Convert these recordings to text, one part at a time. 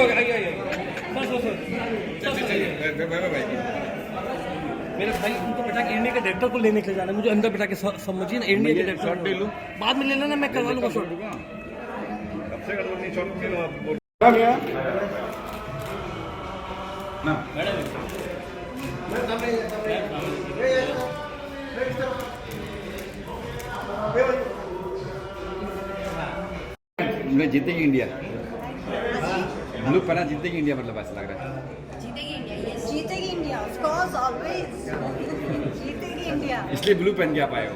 Okay आइए बस मेरे भाई उनको बैठा के इंडिया के डायरेक्टर को लेने के लिए जाना है, मुझे अंदर बैठा के समझिए ना, इंडिया के डायरेक्टर ले लूँ, बाद में ले लेना, मैं करवा लूँगा शॉट। जीतेगी इंडिया, ब्लू पना जीतेगी इंडिया, मतलब ऐसा लग रहा है जीतेगी इंडिया, यस जीतेगी इंडिया, ऑफ कोर्स ऑलवेज जीतेगी इंडिया। इसलिए ब्लू पहन के आप आए हो,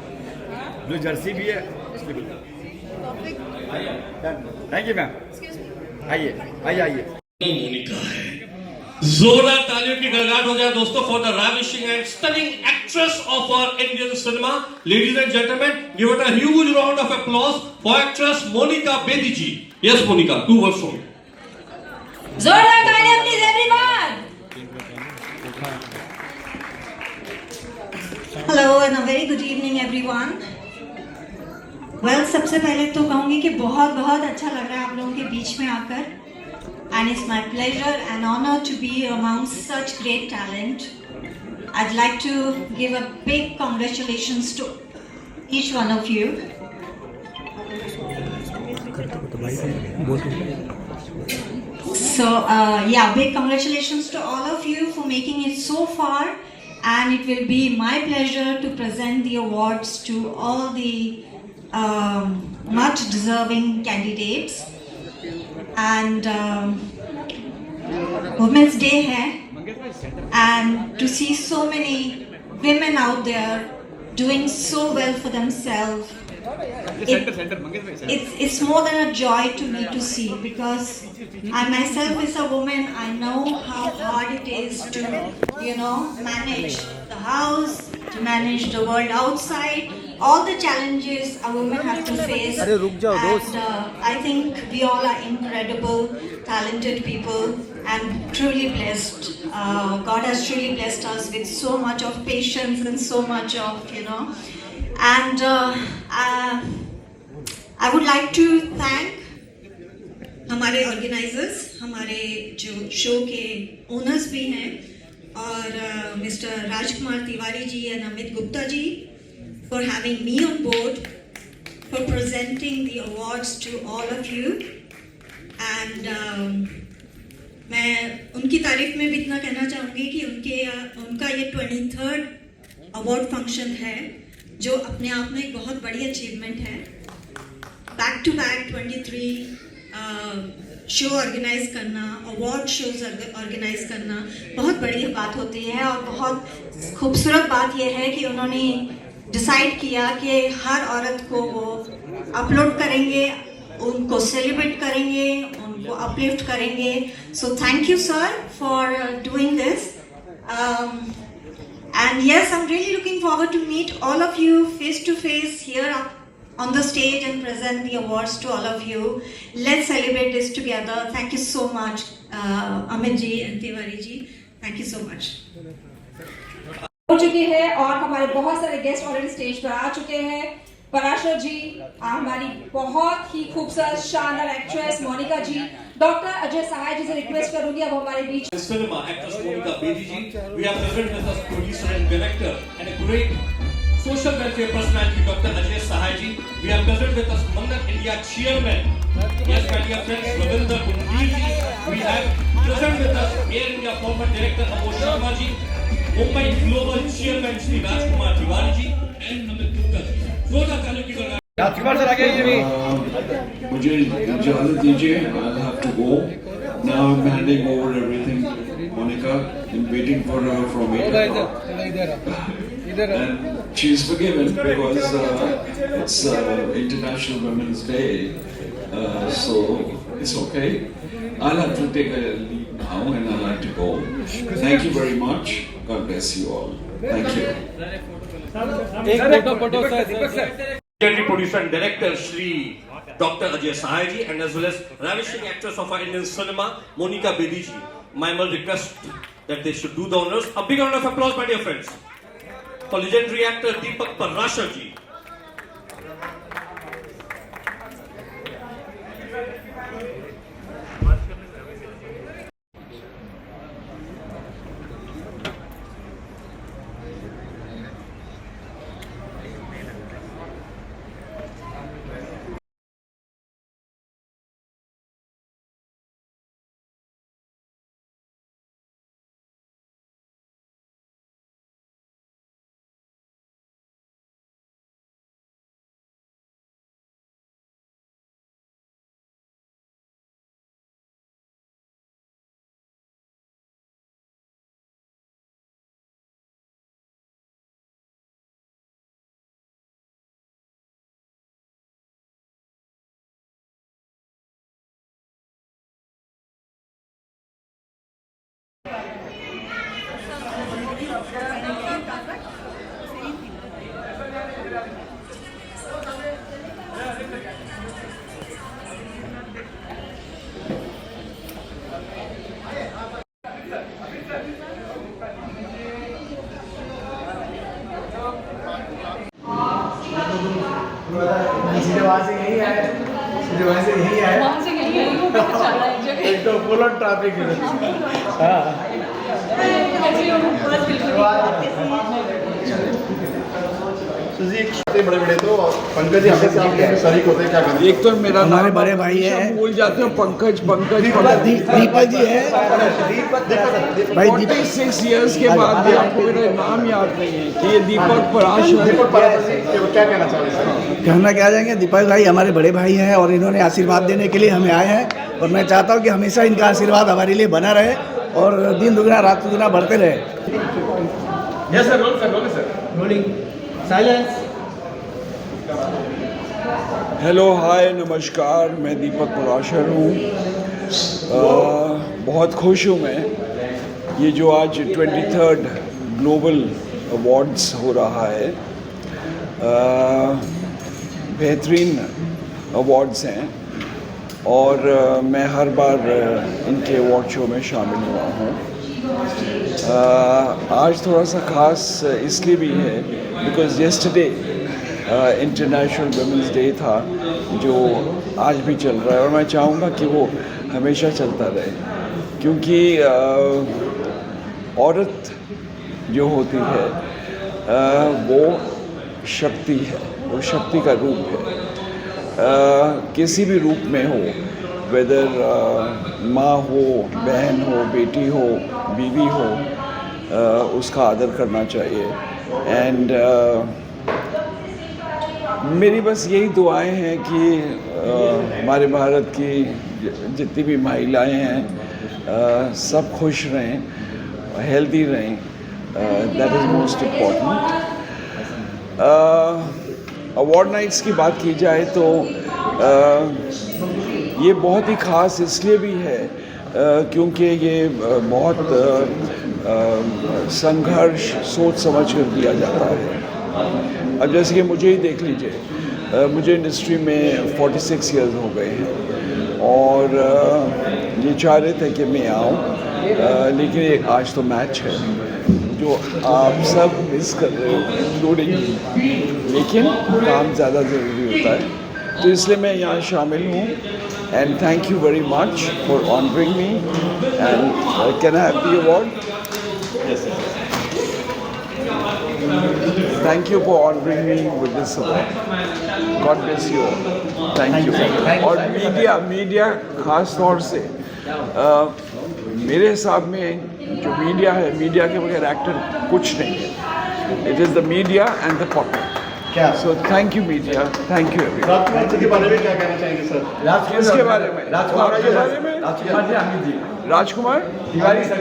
ब्लू जर्सी भी है इसलिए ब्लू। थैंक यू मैम, आइए आइए आइए। मोनिका है, जोरदार तालियों की गड़गड़ाहट हो जाए दोस्तों for the ravishing and stunning actress of our Indian cinema. Ladies and gentlemen, give it a huge round of applause for actress Monica Bedi ji. Yes Monica, 2 words from you. जोरदार तालियां please everyone. Hello and a very good evening everyone. Well, सबसे पहले तो कहूंगी कि बहुत बहुत अच्छा लग रहा है आप लोगों के बीच में आकर, and it's my pleasure and honor to be among such great talent. I'd like to give a big congratulations to each one of you. So yeah, big congratulations to all of you for making it so far, and it will be my pleasure to present the awards to all the much deserving candidates. And Women's Day hai, and to see so many women out there doing so well for themselves, it's more than a joy to me to see, because I myself is a woman. I know how hard it is to manage the house, to manage the world outside, all the challenges a woman has to face. And I think we all are incredible, talented people, and truly blessed. God has truly blessed us with so much of patience and so much of and I would like to thank हमारे organisers, हमारे जो show के owners भी हैं, और mister Rajkumar Tiwari ji and Amit Gupta ji for having me on board, for presenting the awards to all of you. And मैं उनकी तारीफ में भी इतना कहना चाहूँगी कि उनका ये 23rd अवार्ड फंक्शन है, जो अपने आप में एक बहुत बड़ी अचीवमेंट है। Back to back 23 show organise करना, अवार्ड शोज ऑर्गेनाइज करना बहुत बड़ी बात होती है, और बहुत खूबसूरत बात यह है कि उन्होंने डिसाइड किया कि हर औरत को वो अपलोड करेंगे, उनको सेलिब्रेट करेंगे, उनको अपलिफ्ट करेंगे। So thank you sir for doing this, and yes, I'm really looking forward to meet all of you face to face here up on the stage and present the awards to all of you. Let's celebrate this together. Thank you so much, Amit ji and Tiwari ji. Thank you so much. हो चुकी है और हमारे बहुत सारे guest already stage पर आ चुके हैं। पराशर जी, हमारी बहुत ही खूबसूरत शानदार एक्ट्रेस मोनिका जी, डॉक्टर अजय सहाय जी से रिक्वेस्ट करूंगी अब हमारे बीच Cinema actress Monica Bedi ji, we have present with us producer and director and a great social welfare personality Dr. Ajay Sahai ji. We have present with us Mangat India chairman, yes my dear friends, Ravinder Gundil ji. We have present with us Air India former director Amol Sharma ji, Mumbai Global chairman Shri Rajkumar Tiwari ji and Amit Gupta ji. जोरदार तालियों की गड़गड़ाहट। मुझे इजाज़त दीजिए, I'll have to go. Now I'm handing over everything to Monica. I'm waiting for her from 8 o'clock. And she's forgiven because it's International Women's Day, so it's okay. I'll have to take a leave now and I'll have to go. Thank you very much. God bless you all. Thank you. Legendary producer and director Shri Dr. Ajay Sahai ji, and as well as ravishing actress of our Indian cinema Monica Bedi ji. My humble request that they should do the honors. A big round of applause, my dear friends, for legendary actor Deepak Parashar ji. वहाँ से यही आए, सीधे वहाँ से यही आए, वहाँ से यही है एक तो फुल ऑन ट्रैफिक है। हाँ बड़े बड़े तो पंकज जी आपके शरीक होते हैं, क्या करें? एक तो मेरा हमारे नाम बड़े भाई हमेशा हैं। भूल जाते हो, पंकज पंकज दीपक जी है भाई। 46 इयर्स के बाद भी आपको मेरा नाम याद नहीं है कि ये दीपक पराशर। क्या कहना चाहेंगे सर? कहना क्या जाएंगे, दीपक भाई हमारे बड़े भाई हैं और इन्होंने आशीर्वाद देने के लिए हमें आए हैं, और मैं चाहता हूँ कि हमेशा इनका आशीर्वाद हमारे लिए बना रहे और दिन दुगना रात दुगना बढ़ते रहे। Yes sir, roll sir. Rolling silence. Hello hi नमस्कार, मैं दीपक पराशर हूँ। बहुत खुश हूँ मैं, ये जो आज 23rd ग्लोबल अवार्ड्स हो रहा है, बेहतरीन अवार्ड्स हैं और मैं हर बार इनके अवार्ड शो में शामिल हुआ हूँ। आज थोड़ा सा ख़ास इसलिए भी है because yesterday international women's day था, जो आज भी चल रहा है और मैं चाहूँगा कि वो हमेशा चलता रहे, क्योंकि औरत जो होती है वो शक्ति है, वो शक्ति का रूप है। किसी भी रूप में हो, वेदर माँ हो, बहन हो, बेटी हो, बीवी हो, उसका आदर करना चाहिए। एंड मेरी बस यही दुआएं हैं कि हमारे भारत की जितनी भी महिलाएं हैं सब खुश रहें, हेल्दी रहें, that is most important. Award nights की बात की जाए तो ये बहुत ही ख़ास इसलिए भी है क्योंकि ये बहुत संघर्ष सोच समझ कर दिया जाता है। अब जैसे कि मुझे ही देख लीजिए, मुझे इंडस्ट्री में 46 इयर्स हो गए हैं और ये चाह रहे थे कि मैं आऊँ, लेकिन एक आज तो मैच है जो आप सब मिस कर रहे हो इंक्लूडिंग, लेकिन काम ज़्यादा ज़रूरी होता है, तो इसलिए मैं यहाँ शामिल हूँ। And thank you very much for honouring me and can I have the award? Thank you for honoring me with this award. God bless you all. Thank you. और मीडिया खास तौर से मेरे हिसाब में जो मीडिया है, मीडिया के बगैर एक्टर कुछ नहीं है। It is the media and the public. क्या? So thank you media. Thank you everyone. Rajkumar ji के बारे में क्या कहना चाहेंगे सर? किसके बारे में? राजकुमार के बारे में? राजकुमार जी, अमित जी, राजकुमार तिवारी सर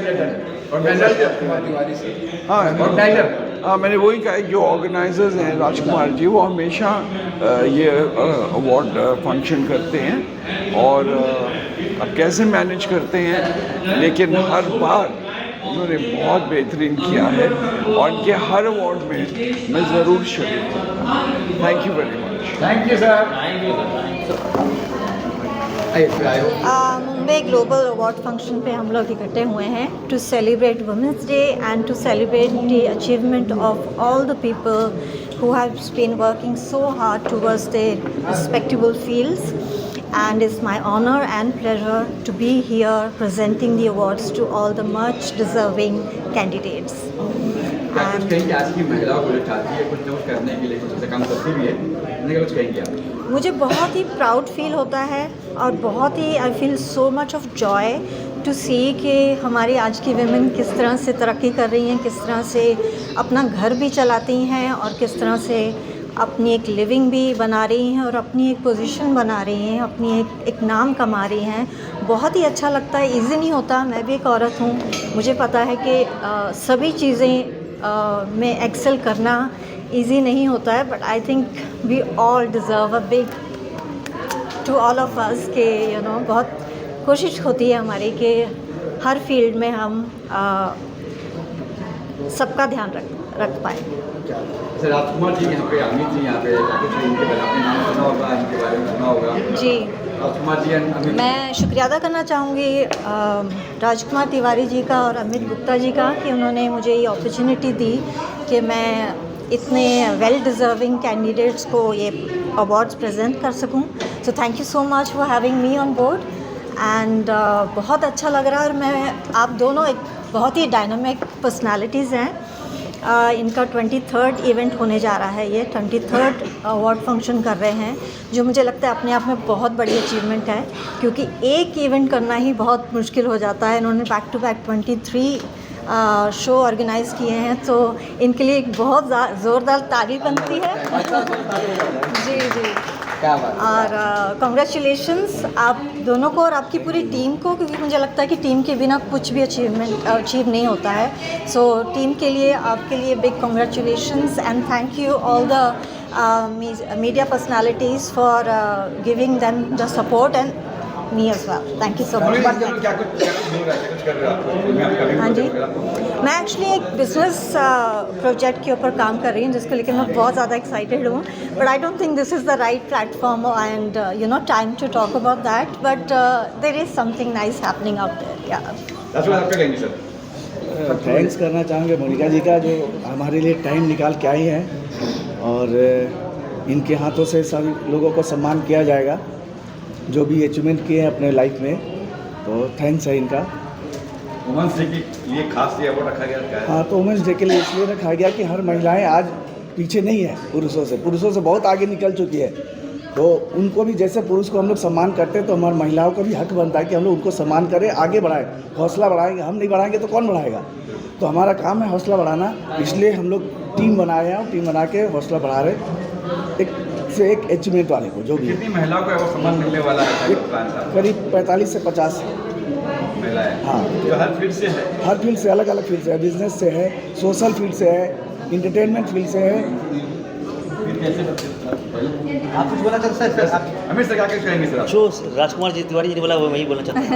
और मैं राजकुमार तिवारी सर। हाँ, और टाइगर। हाँ, मैंने वही कहा, जो ऑर्गेनाइजर्स हैं राजकुमार जी, वो हमेशा ये अवार्ड फंक्शन करते हैं और अब कैसे मैनेज करते हैं, लेकिन हर बार उन्होंने बहुत बेहतरीन किया है और उनके हर अवार्ड में मैं ज़रूर शरीक हूँ। Thank you very much. Thank you sir. Mumbai global award function पे हम लोग इकट्ठे हुए हैं to celebrate women's day and to celebrate the achievement of all the people who have been working so hard towards their respectable fields, and it's my honor and pleasure to be here presenting the awards to all the much deserving candidates. कुछ कहेंगे आज की महिलाओं को जो चाहती है कुछ ना कुछ करने के लिए, कुछ काम करती भी है, उन्हें कुछ कहेंगे आप? मुझे बहुत ही प्राउड फील होता है और बहुत ही I feel so much of joy to see कि हमारी आज की विमेन किस तरह से तरक्की कर रही हैं, किस तरह से अपना घर भी चलाती हैं और किस तरह से अपनी एक लिविंग भी बना रही हैं और अपनी एक पोजीशन बना रही हैं, अपनी एक नाम कमा रही हैं। बहुत ही अच्छा लगता है, इजी नहीं होता। मैं भी एक औरत हूँ, मुझे पता है कि सभी चीज़ें में एक्सेल करना इजी नहीं होता है, but I think we all deserve a big to all of us के बहुत कोशिश होती है हमारी कि हर फील्ड में हम सबका ध्यान रख पाएँ। सर राजकुमार जी यहाँ पे, अमित जी यहाँ पे, कुछ इनके बारे में आपने नाम सुना होगा, इनके बारे में सुना होगा? जी, राजकुमार जी एंड अमित। मैं शुक्रिया अदा करना चाहूँगी राजकुमार तिवारी जी का और अमित गुप्ता जी का कि उन्होंने मुझे ये अपॉर्चुनिटी दी कि मैं इतने वेल डिज़र्विंग कैंडिडेट्स को ये अवार्ड्स प्रेजेंट कर सकूं। So thank you so much for having me on board and बहुत अच्छा लग रहा है। और मैं आप दोनों एक बहुत ही डायनामिक पर्सनालिटीज़ हैं। इनका 23rd इवेंट होने जा रहा है, ये 23rd अवार्ड फंक्शन कर रहे हैं, जो मुझे लगता है अपने आप में बहुत बड़ी अचीवमेंट है, क्योंकि एक इवेंट करना ही बहुत मुश्किल हो जाता है। इन्होंने back to back 23 show organise किए हैं, तो इनके लिए एक बहुत ज़ोरदार तारीफ बनती है। जी जी, और कॉन्ग्रेचुलेशंस आप दोनों को और आपकी पूरी टीम को, क्योंकि मुझे लगता है कि टीम के बिना कुछ भी अचीव नहीं होता है। सो टीम के लिए, आपके लिए big congratulations and thank you all the media personalities for giving them the support and me as well. Thank you so much. हाँ जी, मैं एक्चुअली एक बिजनेस प्रोजेक्ट के ऊपर काम कर रही हूँ, जिसको लेकर मैं बहुत ज़्यादा एक्साइटेड हूँ, but I don't think this is the right platform and you know time to talk about that, but there is something nice happening out there. या आप क्या कहेंगे सर? थैंक्स करना चाहूँगे मोनिका जी का, जो हमारे लिए टाइम निकाल के आई हैं, और इनके हाथों से सभी लोगों को सम्मान किया जाएगा जो भी अचीवमेंट किए हैं अपने लाइफ में, तो थैंक्स है इनका। वुमेंस डे के लिए खास ये अवार्ड रखा गया? हाँ, तो वुमेंस डे के लिए इसलिए रखा गया कि हर महिलाएं आज पीछे नहीं है पुरुषों से बहुत आगे निकल चुकी है, तो उनको भी जैसे पुरुष को हम लोग सम्मान करते हैं, तो हमारी महिलाओं का भी हक बनता है कि हम लोग उनको सम्मान करें, आगे बढ़ाएं, हौसला बढ़ाएंगे। हम नहीं बढ़ाएंगे तो कौन बढ़ाएगा? तो हमारा काम है हौसला बढ़ाना, इसलिए हम लोग टीम बनाए हैं और टीम बना के हौसला बढ़ा रहे एक से एक अचीवमेंट वाले को। जो भी कितनी महिलाओं को वो सम्मान मिलने वाला है? करीब 45 से 50 महिलाएं। हाँ, जो हर फील्ड से है, हर फील्ड से, अलग अलग फील्ड से है, बिजनेस से है, सोशल फील्ड से है, इंटरटेनमेंट फील्ड से है। आप कुछ बोला चाहते हैं सर? अमित सर क्या कहेंगे सर? जो राजकुमार जी तिवारी जी ने बोला वो वही बोलना चाहता हूँ।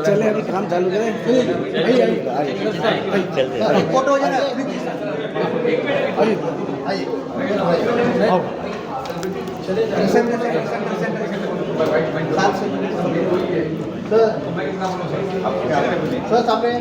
चले अभी काम चालू करें। चलते फोटो हो जाए सर सामने